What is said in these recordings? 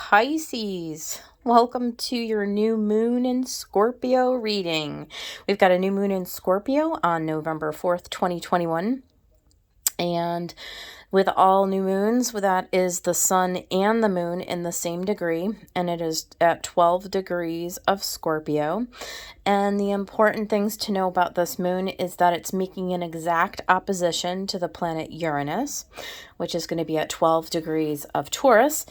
Pisces. Welcome to your new moon in Scorpio reading. We've got a new moon in Scorpio on November 4th, 2021. And with all new moons, that is the sun and the moon in the same degree, and it is at 12 degrees of Scorpio. And the important things to know about this moon is that it's making an exact opposition to the planet Uranus, which is going to be at 12 degrees of Taurus.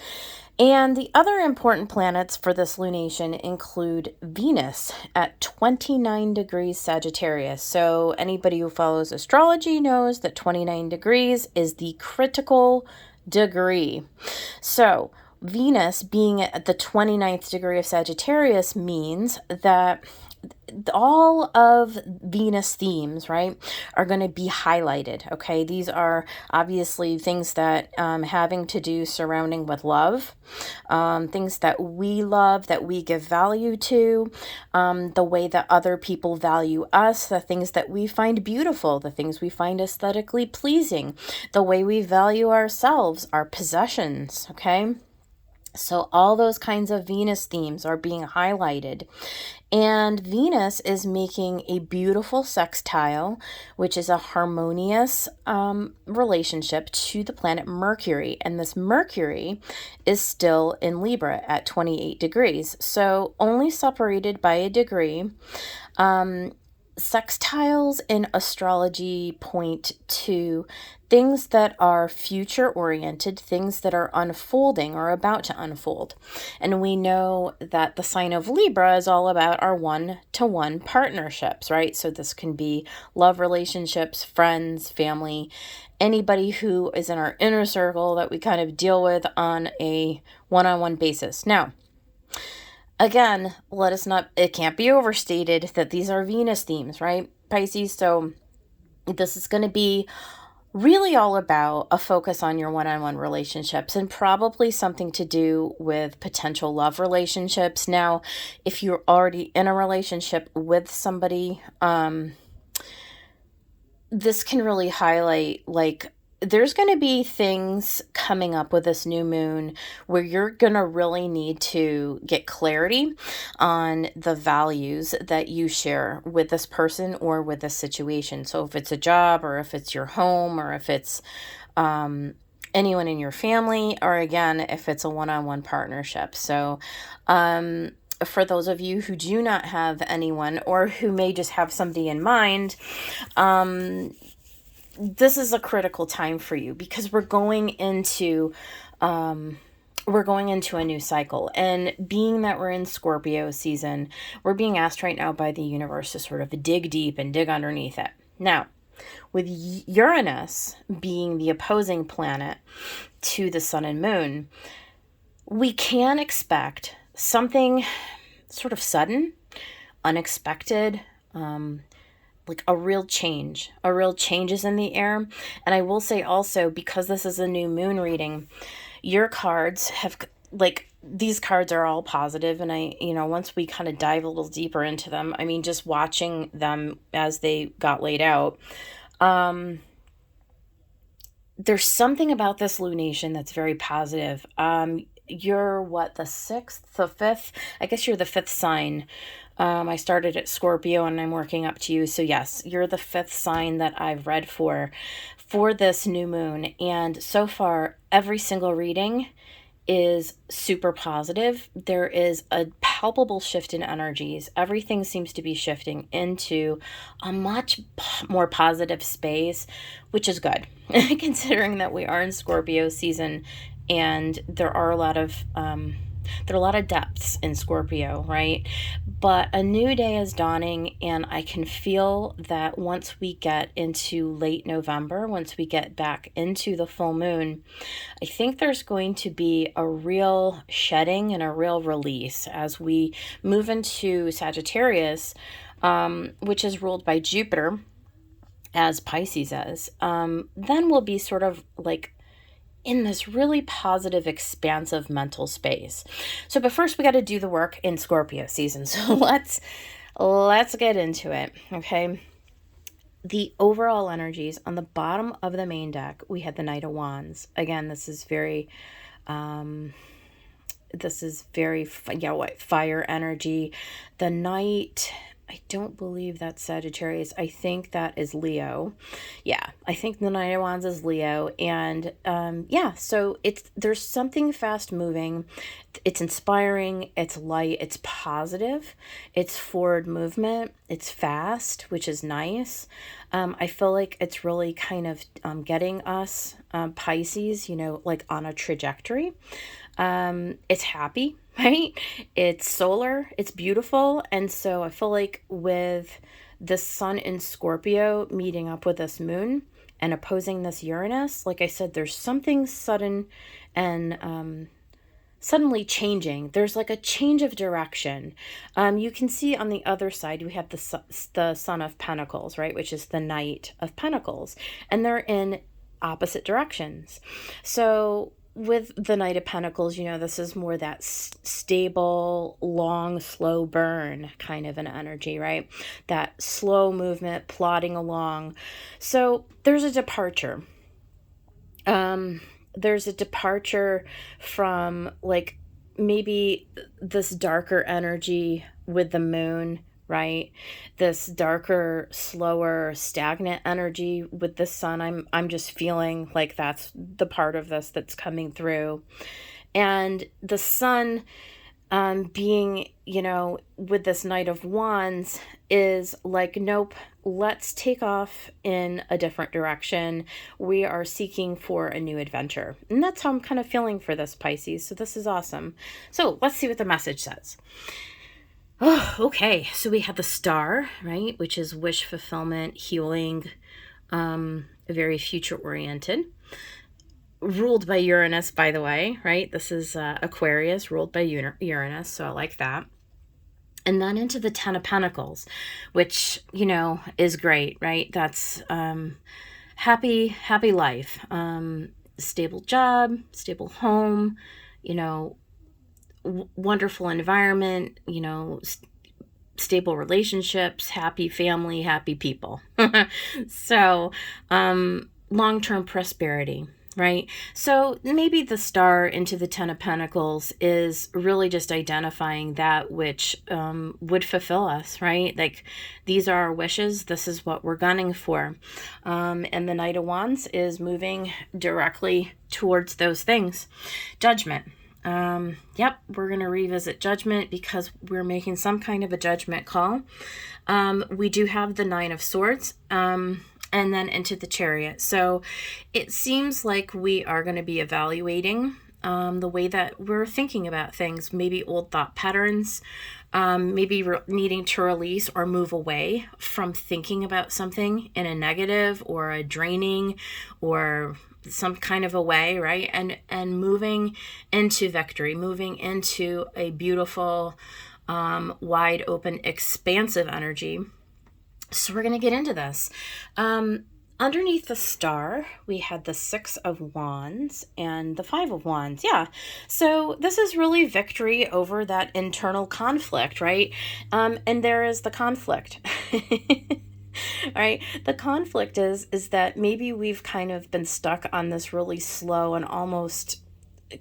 And the other important planets for this lunation include Venus at 29 degrees Sagittarius. So anybody who follows astrology knows that 29 degrees is the critical degree. So Venus being at the 29th degree of Sagittarius means that all of Venus themes, right, are going to be highlighted. Okay, these are obviously things that having to do surrounding with love, things that we love, that we give value to, the way that other people value us, the things that we find beautiful, the things we find aesthetically pleasing, the way we value ourselves, our possessions. Okay. So all those kinds of Venus themes are being highlighted. And Venus is making a beautiful sextile, which is a harmonious relationship to the planet Mercury. And this Mercury is still in Libra at 28 degrees. So only separated by a degree. Sextiles in astrology point to things that are future oriented, things that are unfolding or about to unfold. And we know that the sign of Libra is all about our one-to-one partnerships, right? So this can be love relationships, friends, family, anybody who is in our inner circle that we kind of deal with on a one-on-one basis. Now, again, it can't be overstated that these are Venus themes, right, Pisces? So this is going to be really all about a focus on your one-on-one relationships and probably something to do with potential love relationships. Now, if you're already in a relationship with somebody, this can really highlight, there's going to be things coming up with this new moon where you're going to really need to get clarity on the values that you share with this person or with this situation. So if it's a job or if it's your home or if it's anyone in your family, or again, if it's a one-on-one partnership. So for those of you who do not have anyone or who may just have somebody in mind, this is a critical time for you because we're going into a new cycle. And being that we're in Scorpio season, we're being asked right now by the universe to sort of dig deep and dig underneath it. Now, with Uranus being the opposing planet to the sun and moon, we can expect something sort of sudden, unexpected, like a real change is in the air. And I will say also, because this is a new moon reading, your cards have, these cards are all positive. And once we kind of dive a little deeper into them, I mean, just watching them as they got laid out, there's something about this lunation that's very positive. You're the fifth? I guess you're the fifth sign. I started at Scorpio and I'm working up to you. So yes, you're the fifth sign that I've read for this new moon. And so far, every single reading is super positive. There is a palpable shift in energies. Everything seems to be shifting into a much more positive space, which is good, considering that we are in Scorpio season and there are a lot of depths in Scorpio, right? But a new day is dawning, and I can feel that once we get into late November, once we get back into the full moon, I think there's going to be a real shedding and a real release as we move into Sagittarius, which is ruled by Jupiter, as Pisces is. Then we'll be sort of in this really positive, expansive mental space. But first we got to do the work in Scorpio season. So let's get into it. Okay. The overall energies on the bottom of the main deck, we had the Knight of Wands. Again, this is very This is very, fire energy. The Knight, I don't believe that's Sagittarius. I think that is Leo. Yeah, I think the Knight of Wands is Leo. And so there's something fast moving. It's inspiring, it's light, it's positive, it's forward movement, it's fast, which is nice. I feel like it's really kind of getting us, Pisces, like on a trajectory. It's happy, right? It's solar, it's beautiful. And so I feel like with the sun in Scorpio meeting up with this moon and opposing this Uranus, like I said, there's something sudden and suddenly changing. There's like a change of direction. You can see on the other side, we have the Son of Pentacles, right? Which is the Knight of Pentacles. And they're in opposite directions. So with the Knight of Pentacles, this is more that stable, long, slow burn kind of an energy, right? That slow movement, plodding along. So there's a departure. There's a departure from like maybe this darker energy with the moon, right? This darker, slower, stagnant energy with the sun. I'm just feeling like that's the part of this that's coming through. And the sun being, with this Knight of Wands is like, nope, let's take off in a different direction. We are seeking for a new adventure. And that's how I'm kind of feeling for this, Pisces. So this is awesome. So let's see what the message says. Oh, okay. So we have the Star, right? Which is wish fulfillment, healing, very future oriented. Ruled by Uranus, by the way, right? This is Aquarius, ruled by Uranus, so I like that. And then into the Ten of Pentacles, which, is great, right? That's happy life, stable job, stable home, wonderful environment, stable relationships, happy family, happy people. So long-term prosperity. Right? So maybe the Star into the Ten of Pentacles is really just identifying that which would fulfill us, right? Like these are our wishes. This is what we're gunning for. And the Knight of Wands is directly towards those things. Judgment. Yep, we're going to revisit Judgment because we're making some kind of a judgment call. We do have the Nine of Swords. And then into the Chariot. So it seems like we are going to be evaluating the way that we're thinking about things, maybe old thought patterns, maybe needing to release or move away from thinking about something in a negative or a draining or some kind of a way, right? And moving into victory, moving into a beautiful, wide open, expansive energy. So we're going to get into this. Underneath the Star, we had the Six of Wands and the Five of Wands. Yeah. So this is really victory over that internal conflict, right? And there is the conflict. Right? The conflict is that maybe we've kind of been stuck on this really slow and almost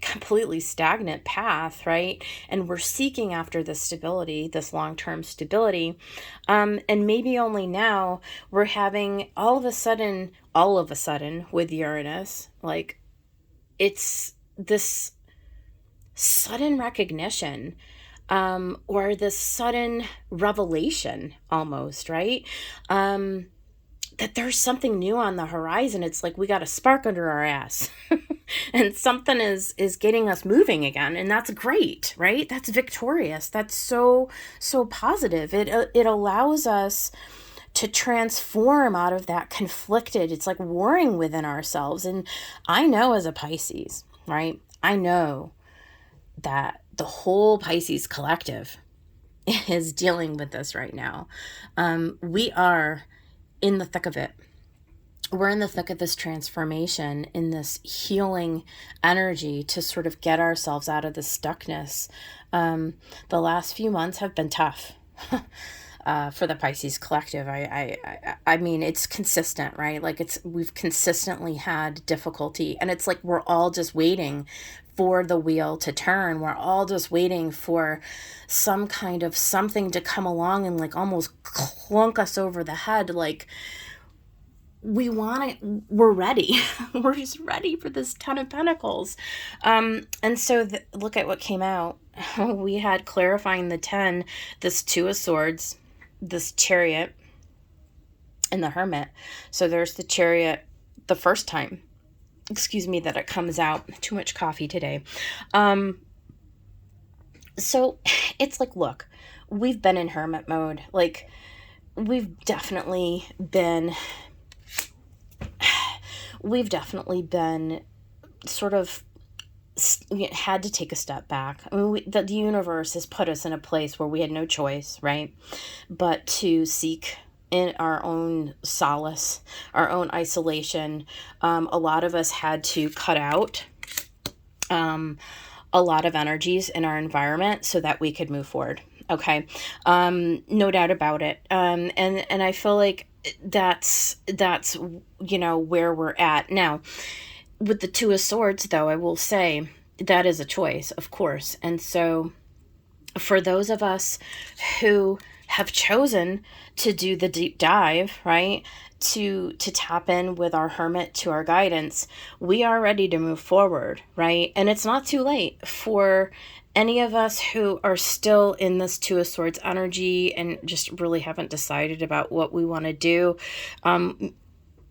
completely stagnant path, right? And we're seeking after this stability, this long-term stability. And maybe only now we're having all of a sudden with Uranus, like it's this sudden recognition, or this sudden revelation almost, right? That there's something new on the horizon. It's like we got a spark under our ass and something is getting us moving again. And that's great, right? That's victorious. That's so positive. It allows us to transform out of that conflicted. It's like warring within ourselves. And I know as a Pisces, right? I know that the whole Pisces collective is dealing with this right now. We are in the thick of it. We're in the thick of this transformation, in this healing energy to sort of get ourselves out of the stuckness. The last few months have been tough for the Pisces collective. I mean, it's consistent, right? Like we've consistently had difficulty, and it's like we're all just waiting for the wheel to turn. We're all just waiting for some kind of something to come along and like almost clunk us over the head. Like, we want it, we're ready. We're just ready for this 10 of Pentacles. And so look at what came out. We had clarifying the 10, this 2 of Swords, this Chariot, and the Hermit. So there's the Chariot the first time, excuse me, that it comes out. Too much coffee today. So it's like, look, we've been in Hermit mode. Like, we've definitely been sort of had to take a step back. I mean, the universe has put us in a place where we had no choice, right? But to seek in our own solace, our own isolation. A lot of us had to cut out a lot of energies in our environment so that we could move forward. Okay. No doubt about it. And I feel like that's, where we're at now. With the 2 of Swords, though, I will say that is a choice, of course. And so for those of us who have chosen to do the deep dive, right, to tap in with our Hermit to our guidance, we are ready to move forward, right? And it's not too late for any of us who are still in this 2 of Swords energy and just really haven't decided about what we want to do.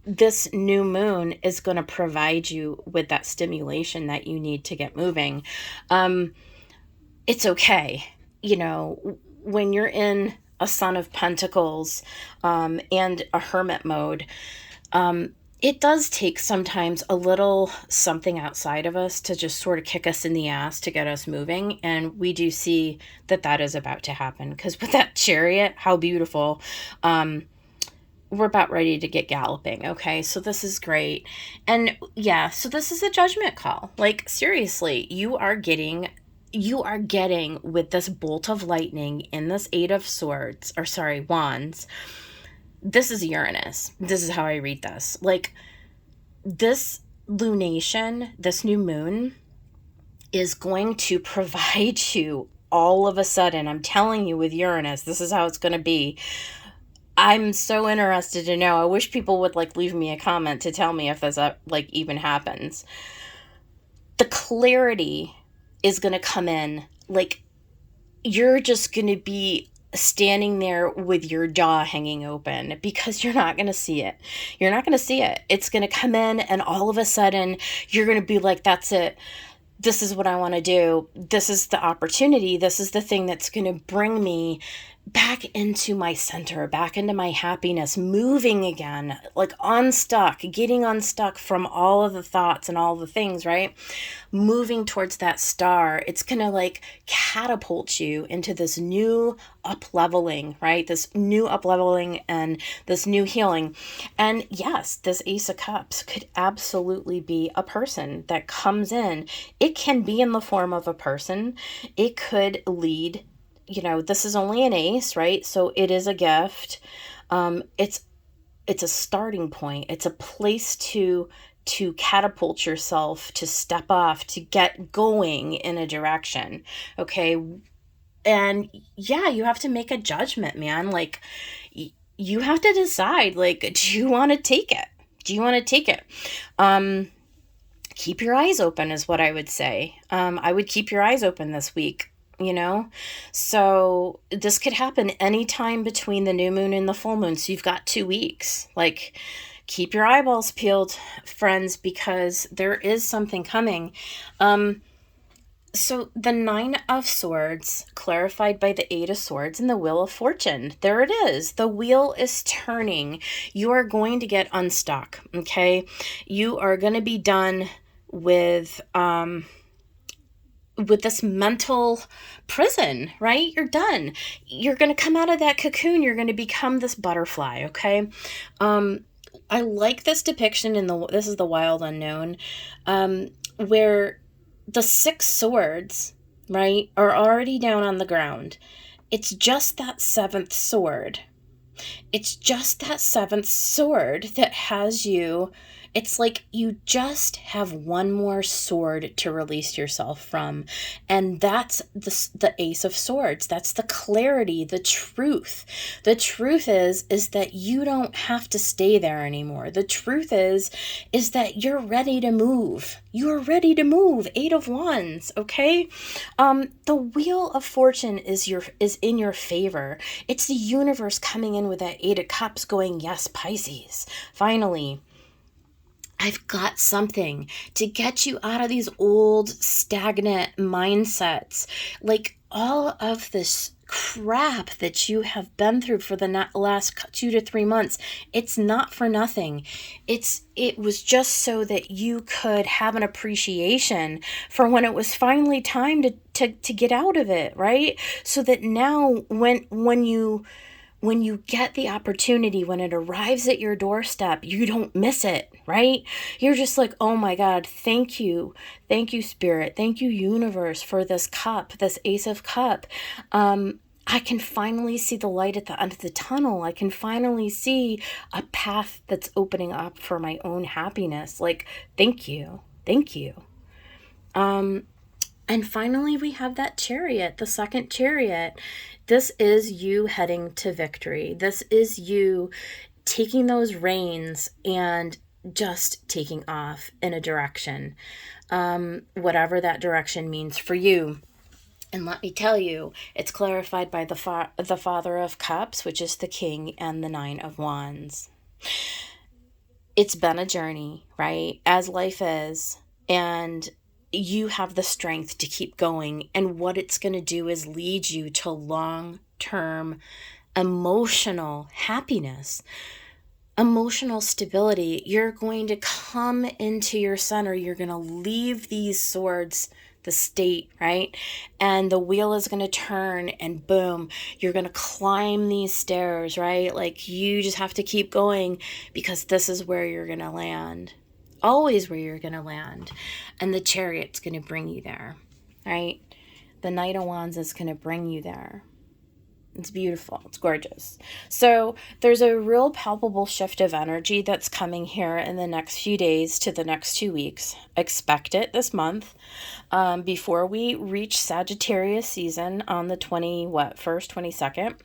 This new moon is going to provide you with that stimulation that you need to get moving. It's okay. When you're in a Son of Pentacles and a Hermit mode, it does take sometimes a little something outside of us to just sort of kick us in the ass to get us moving. And we do see that is about to happen, because with that Chariot, how beautiful. We're about ready to get galloping. Okay. So this is great. And yeah, so this is a judgment call. Like, seriously, you are getting with this bolt of lightning in this 8 of Swords, Wands. This is Uranus. This is how I read this. Like, this lunation, this new moon is going to provide you all of a sudden. I'm telling you, with Uranus, this is how it's going to be. I'm so interested to know. I wish people would leave me a comment to tell me if this even happens. The clarity is going to come in. You're just going to be standing there with your jaw hanging open, because you're not going to see it. You're not going to see it. It's going to come in, and all of a sudden you're going to be like, that's it. This is what I want to do. This is the opportunity. This is the thing that's going to bring me back into my center, back into my happiness, moving again, getting unstuck from all of the thoughts and all the things, right? Moving towards that star. It's going to catapult you into this new up-leveling, right? This new up-leveling and this new healing. And yes, this Ace of Cups could absolutely be a person that comes in. It can be in the form of a person. It could lead, this is only an ace, right? So it is a gift. It's a starting point. It's a place to catapult yourself, to step off, to get going in a direction. Okay. And yeah, you have to make a judgment, man. You have to decide, do you want to take it? Do you want to take it? Keep your eyes open is what I would say. I would keep your eyes open this week. So this could happen anytime between the new moon and the full moon. So you've got 2 weeks. Keep your eyeballs peeled, friends, because there is something coming. So the 9 of Swords, clarified by the 8 of Swords and the Wheel of Fortune. There it is. The wheel is turning. You are going to get unstuck. Okay. You are going to be done with this mental prison, right? You're done. You're going to come out of that cocoon. You're going to become this butterfly. Okay. I like this depiction this is the Wild Unknown, where the 6 swords, right, are already down on the ground. It's just that 7th sword. It's just that 7th sword that has you It's like you just have one more sword to release yourself from. And that's the Ace of Swords. That's the clarity, the truth. The truth is that you don't have to stay there anymore. The truth is that you're ready to move. You're ready to move. 8 of Wands, okay? The Wheel of Fortune is in your favor. It's the universe coming in with that 8 of Cups going, yes, Pisces. Finally, I've got something to get you out of these old stagnant mindsets. Like all of this crap that you have been through for the last 2 to 3 months, it's not for nothing. It was just so that you could have an appreciation for when it was finally time to get out of it, right? So that now when you get the opportunity, when it arrives at your doorstep, you don't miss it, right? You're just like, oh my God, thank you. Thank you, Spirit. Thank you, universe, for this cup, this Ace of Cup. I can finally see the light at the end of the tunnel. I can finally see a path that's opening up for my own happiness. Like, thank you. Thank you. And finally, we have that Chariot, the second Chariot. This is you heading to victory. This is you taking those reins and just taking off in a direction, whatever that direction means for you. And let me tell you, it's clarified by the Father of Cups, which is the King, and the 9 of Wands. It's been a journey, right? As life is. And you have the strength to keep going. And what it's going to do is lead you to long-term emotional happiness, emotional stability. You're going to come into your center. You're going to leave these swords, the state, right? And the wheel is going to turn and boom, you're going to climb these stairs, right? Like you just have to keep going because this is where you're going to land. Always where you're going to land. And the Chariot's going to bring you there, right? The Knight of Wands is going to bring you there. It's beautiful. It's gorgeous. So there's a real palpable shift of energy that's coming here in the next few days to the next 2 weeks. Expect it this month before we reach Sagittarius season on the 1st, 22nd.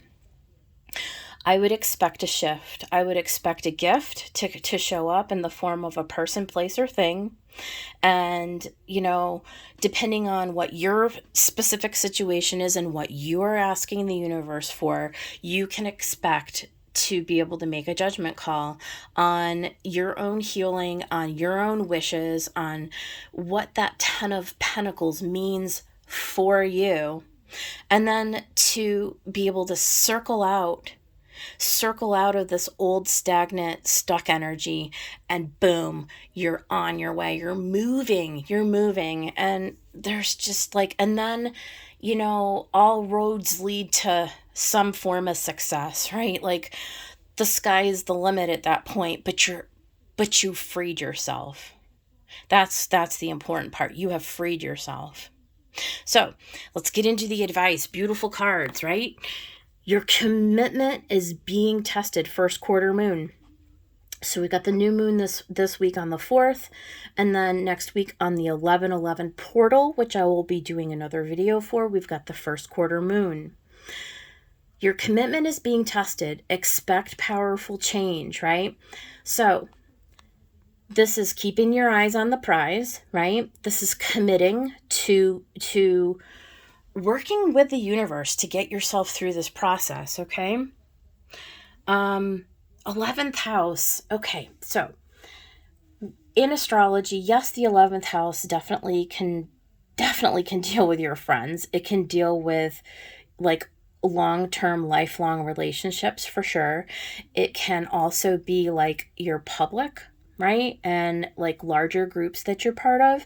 I would expect a shift. I would expect a gift to show up in the form of a person, place, or thing. And, depending on what your specific situation is and what you are asking the universe for, you can expect to be able to make a judgment call on your own healing, on your own wishes, on what that 10 of Pentacles means for you. And then to be able to circle out of this old stagnant stuck energy and boom, you're on your way. You're moving. And there's just and then, all roads lead to some form of success, right? Like the sky is the limit at that point, but you freed yourself. That's the important part. You have freed yourself. So let's get into the advice. Beautiful cards, right? Your commitment is being tested, first quarter moon. So we got the new moon this week on the 4th, and then next week on the 11/11 portal, which I will be doing another video for, we've got the first quarter moon. Your commitment is being tested. Expect powerful change, right? So this is keeping your eyes on the prize, right? This is committing to working with the universe to get yourself through this process, okay? 11th house. Okay, so in astrology, yes, the 11th house definitely can deal with your friends. It can deal with long-term, lifelong relationships for sure. It can also be your public, right? And larger groups that you're part of.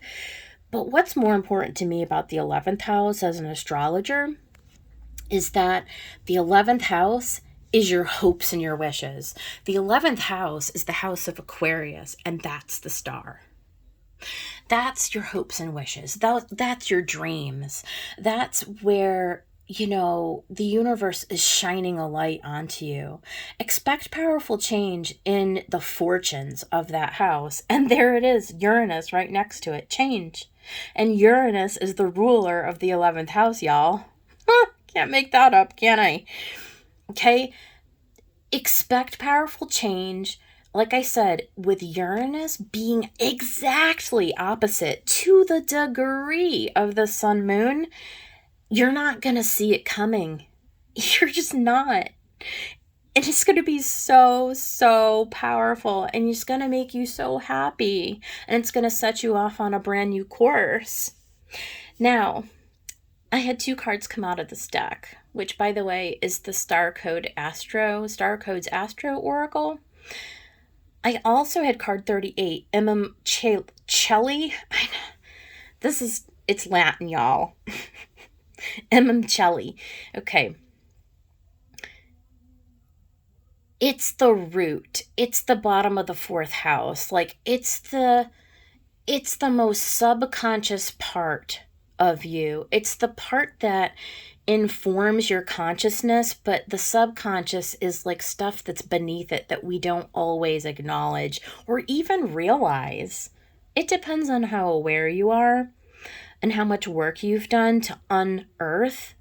But what's more important to me about the 11th house as an astrologer is that the 11th house is your hopes and your wishes. The 11th house is the house of Aquarius, and that's the star. That's your hopes and wishes. That's your dreams. That's where, the universe is shining a light onto you. Expect powerful change in the fortunes of that house. And there it is, Uranus right next to it, change. And Uranus is the ruler of the 11th house, y'all. Can't make that up, can I? Okay? Expect powerful change. Like I said, with Uranus being exactly opposite to the degree of the sun moon, you're not going to see it coming. You're just not. And it's going to be so, so powerful. And it's going to make you so happy. And it's going to set you off on a brand new course. Now, I had 2 cards come out of this deck, which, by the way, is the Star Code's Astro Oracle. I also had card 38, Celli. It's Latin, y'all. Celli. Okay. It's the root. It's the bottom of the 4th house. Like, it's the most subconscious part of you. It's the part that informs your consciousness, but the subconscious is like stuff that's beneath it that we don't always acknowledge or even realize. It depends on how aware you are and how much work you've done to unearth.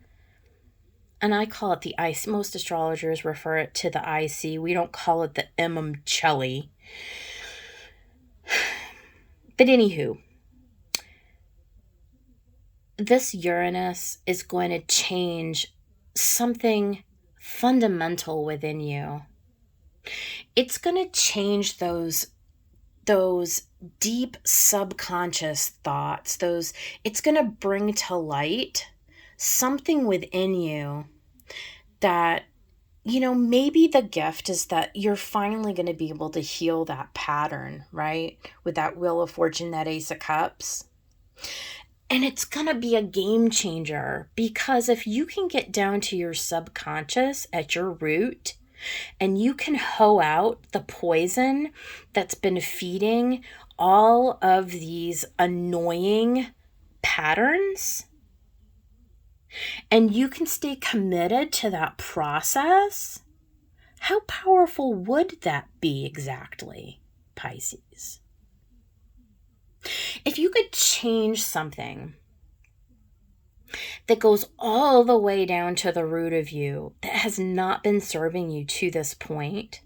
And I call it the IC. Most astrologers refer it to the IC. We don't call it the Celli. But anywho, this Uranus is going to change something fundamental within you. It's going to change those deep subconscious thoughts. It's going to bring to light something within you that, maybe the gift is that you're finally going to be able to heal that pattern, right? With that Wheel of Fortune, that Ace of Cups. And it's going to be a game changer, because if you can get down to your subconscious at your root and you can hoe out the poison that's been feeding all of these annoying patterns, and you can stay committed to that process, how powerful would that be exactly, Pisces? If you could change something that goes all the way down to the root of you that has not been serving you to this point,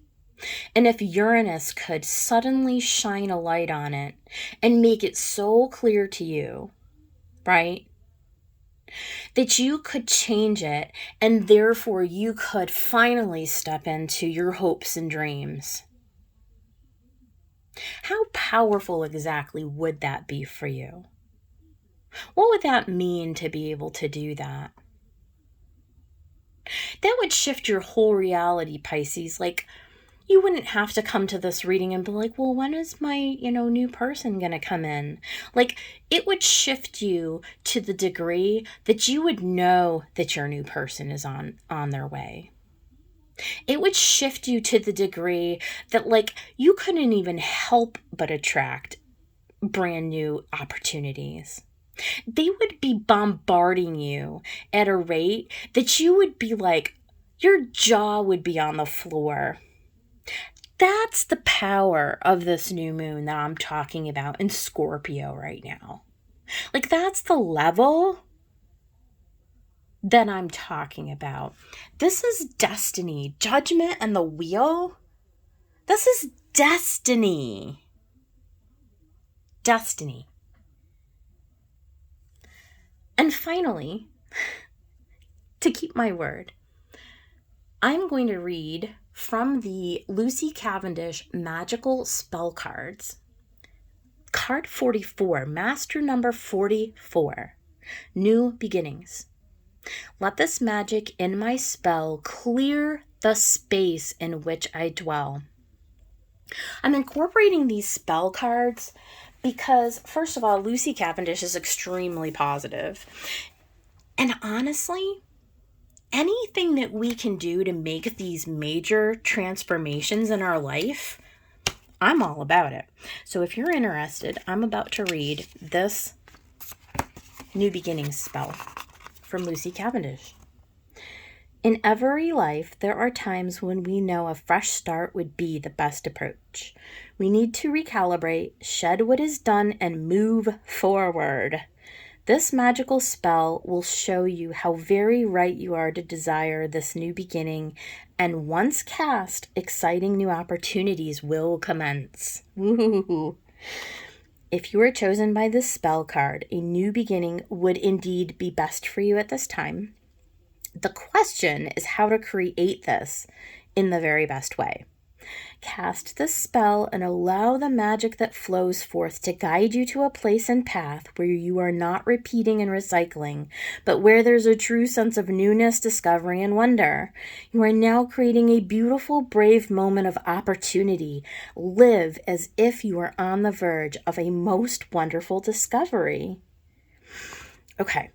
and if Uranus could suddenly shine a light on it and make it so clear to you, right, that you could change it, and therefore you could finally step into your hopes and dreams. How powerful exactly would that be for you? What would that mean to be able to do that? That would shift your whole reality, Pisces. Like, you wouldn't have to come to this reading and be like, well, when is my, new person going to come in? Like, it would shift you to the degree that you would know that your new person is on their way. It would shift you to the degree that, like, you couldn't even help but attract brand new opportunities. They would be bombarding you at a rate that you would be like, your jaw would be on the floor. That's the power of this new moon that I'm talking about in Scorpio right now. Like, that's the level that I'm talking about. This is destiny. Judgment and the wheel. This is destiny. Destiny. And finally, to keep my word, I'm going to read from the Lucy Cavendish Magical Spell Cards. Card 44, Master number 44, New Beginnings. Let this magic in my spell clear the space in which I dwell. I'm incorporating these spell cards because, first of all, Lucy Cavendish is extremely positive. And honestly, anything that we can do to make these major transformations in our life, I'm all about it. So if you're interested, I'm about to read this New Beginnings spell from Lucy Cavendish. In every life, there are times when we know a fresh start would be the best approach. We need to recalibrate, shed what is done, and move forward. This magical spell will show you how very right you are to desire this new beginning, and once cast, exciting new opportunities will commence. Woo! If you are chosen by this spell card, a new beginning would indeed be best for you at this time. The question is how to create this in the very best way. Cast the spell and allow the magic that flows forth to guide you to a place and path where you are not repeating and recycling, but where there's a true sense of newness, discovery, and wonder. You are now creating a beautiful, brave moment of opportunity. Live as if you are on the verge of a most wonderful discovery. Okay.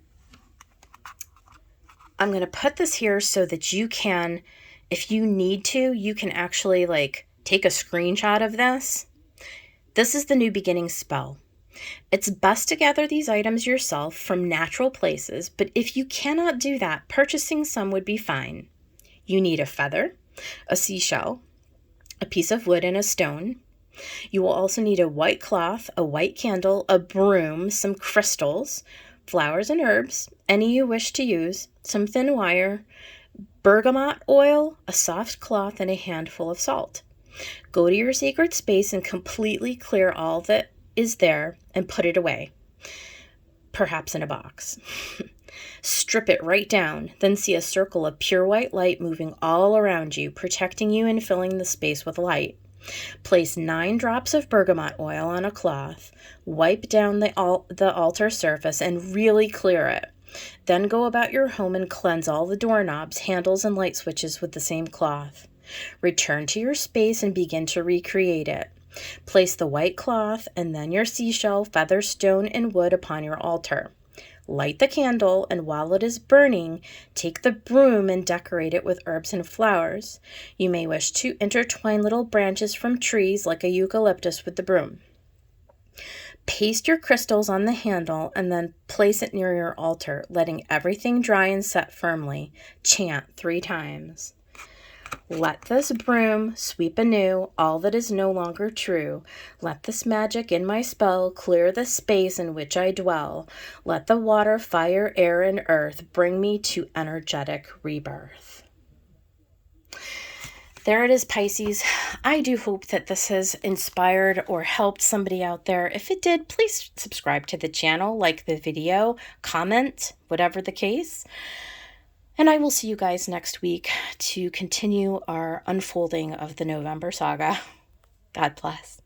I'm going to put this here so that you can, if you need to, you can actually take a screenshot of this. This is the new beginning spell. It's best to gather these items yourself from natural places, but if you cannot do that, purchasing some would be fine. You need a feather, a seashell, a piece of wood, and a stone. You will also need a white cloth, a white candle, a broom, some crystals, flowers and herbs, any you wish to use, some thin wire, bergamot oil, a soft cloth, and a handful of salt. Go to your sacred space and completely clear all that is there and put it away, perhaps in a box. Strip it right down, then see a circle of pure white light moving all around you, protecting you and filling the space with light. Place 9 drops of bergamot oil on a cloth, wipe down the altar surface, and really clear it. Then go about your home and cleanse all the doorknobs, handles, and light switches with the same cloth. Return to your space and begin to recreate it. Place the white cloth and then your seashell, feather, stone, and wood upon your altar. Light the candle, and while it is burning, take the broom and decorate it with herbs and flowers. You may wish to intertwine little branches from trees like a eucalyptus with the broom. Paste your crystals on the handle and then place it near your altar, letting everything dry and set firmly. Chant 3 times. Let this broom sweep anew all that is no longer true. Let this magic in my spell clear the space in which I dwell. Let the water, fire, air, and earth bring me to energetic rebirth. There it is, Pisces. I do hope that this has inspired or helped somebody out there. If it did, please subscribe to the channel, like the video, comment, whatever the case. And I will see you guys next week to continue our unfolding of the November saga. God bless.